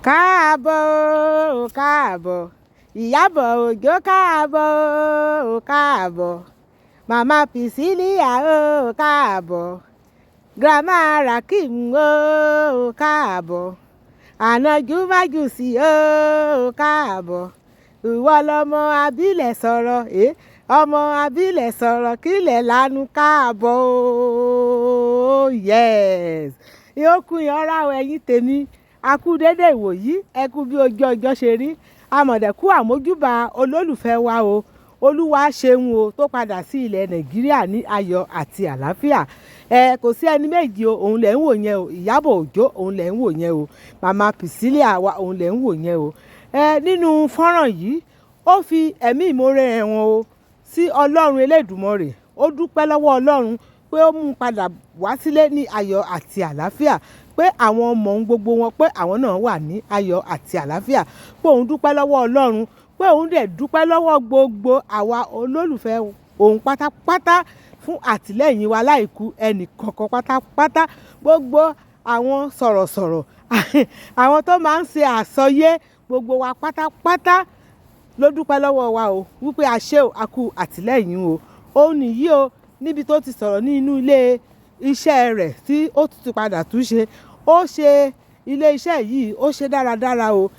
Káàbọ̀ o káàbọ̀, Iyabo Ojo káàbọ̀ o káàbọ̀, Mama Priscilla o káàbọ̀, Grandma Rakim o káàbọ̀, Àna Jùmájùsì o káàbọ̀, ìwọ lọmọ abílẹ̀ sọ̀rọ̀ ọmọ abílẹ̀ sọ̀rọ̀ kílẹ̀ lanu káàbọ̀ o yes ìyókù ìyọ́ra ẹ̀yìn tèmi a kú dédé ìwòyí ẹ kú bí ojú ọjọ́ ṣe rí amọ̀dẹ̀kú àmójúbà olólùfẹ́ wa o olúwa ṣeun o tó padà sí ilẹ̀ nàìjíríà ní ayọ̀ àti àlàáfíà kò sí ẹni méjì o òun lẹ̀ ń wò yẹn o Iyabo Ojo òun lẹ̀ ń wò yẹn o Mama Priscilla wa òun lẹ̀ ń wò yẹn o nínú fọ́nrán yìí ó fi ẹ̀mí ìmoore ẹ̀wọ̀n o sí ọlọ́run elédùmarè ó dúpẹ́ lọ́wọ́ ọlọ́run pé ó mú un padà wá sílé ní ayọ̀ àti àlàáfíà pé àwọn ọmọ òun gbogbo wọn pé àwọn náà wà ní ayọ̀ àti àlàáfíà pé òun dúpẹ́ lọ́wọ́ ọlọ́run pé òun dẹ̀ dúpẹ́ lọ́wọ́ gbogbo àwa olólùfẹ́ òun pátápátá fún àtìlẹ́yìn wa láìkù ẹnì kọ̀ọ̀kan pátápátá gbogbo àwọn sọ̀rọ̀sọ̀rọ̀ àwọn tó máa ń ṣe àsọyé gbogbo wa pátápátá ló dúpẹ́ lọ́wọ́ wa o wípé a ṣé o a kú àtìlẹ́yìn o òun nìyí o níbi tó ti sọ̀rọ̀ ní inú ilé iṣẹ́ rẹ̀ tí ó ti padà tún ṣe ó ṣe ilé iṣẹ́ yìí ó ṣe dáradára o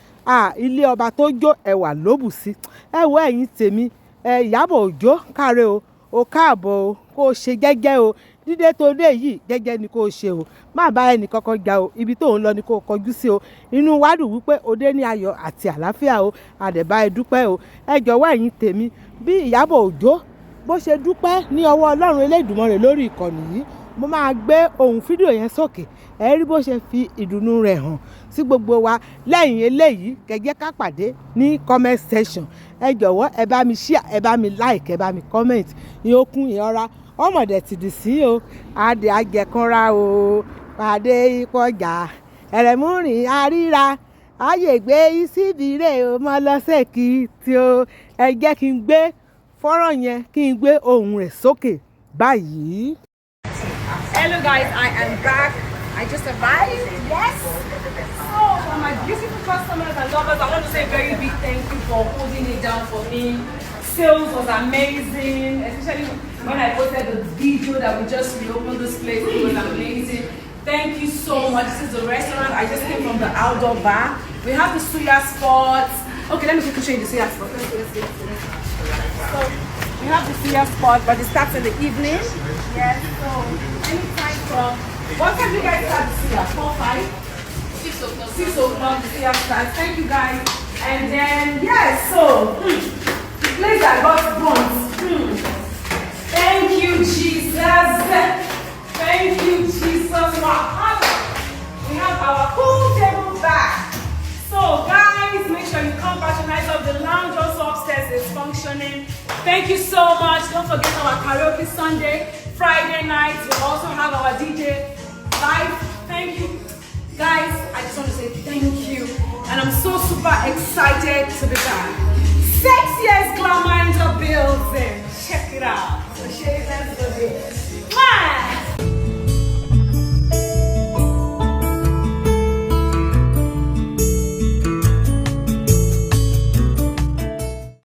ilé ọba tó jó ẹwà lóbù sí ẹ wo ẹ̀yin tèmi Iyabo Ojo káre o káàbọ̀ o kó o ṣe gẹ́gẹ́ o dídé tó dé yìí gẹ́gẹ́ ni kó o ṣe o má bá ẹnì kankan jà o ibi tó ń lọ ni kó o kọjú sí o inú wa dùn wípé o dé ní ayọ̀ àti àlàáfíà o àdẹ̀bá ẹ dúpẹ́ o ẹ jọ̀wọ́ ẹ̀yin tèmi bí Iyabo Ojo bó ṣe dúpẹ́ ní ọwọ́ ọlọ́run elédùmarè lórí ìkànnì yìí mo máa gbé ohùn fídíò yẹn sókè ẹ rí bó ṣe fi ìdùnnú rẹ̀ hàn sí gbogbo wa lẹ́yìn eléyìí kẹjẹ́ ká pàdé ní comment section ẹ jọ̀wọ́ ẹ bá mi share ẹ bá mi like ẹ bá mi comment ìyókùn ìyọra ọmọdé ti dì sí o adé ajẹkanra o pàdé ìpọjà ẹrẹmúrin àríra ayègbè ìsíbìrè o mọ lọ́sẹ̀ kí tí o ẹ jẹ́ kí n gbé fọ́nrán yẹn kí n gbé ohùn rẹ̀ sókè báyìí. Hello guys, I am back. I just arrived. Yes. So for my beautiful customers and lovers, I want to say a very big thank you for holding it down for me. Sales was amazing, especially when I posted the video that we just reopened this place. It was amazing. Thank you so much. This is the restaurant. I just came from the outdoor bar. We have the suya spots. Okay, let me quickly show you the suya spot. So we have the suya spot, but it starts in the evening. Yes, so anytime from what time do you guys start the suya? 4, 5? 6 o'clock. 6 o'clock the suya starts. Thank you guys. And then yes, so the place that got buns. Thank you, Jesus. Thank you, Jesus. We have our pool table back. So guys, make sure you come patronize of the lounge. Also upstairs is functioning. Thank you so much. Don't forget our karaoke Sunday, Friday night. We also have our DJ live. Thank you guys. I just want to say thank you, and I'm so super excited to be back. 6 years glamour in the building. Check it out.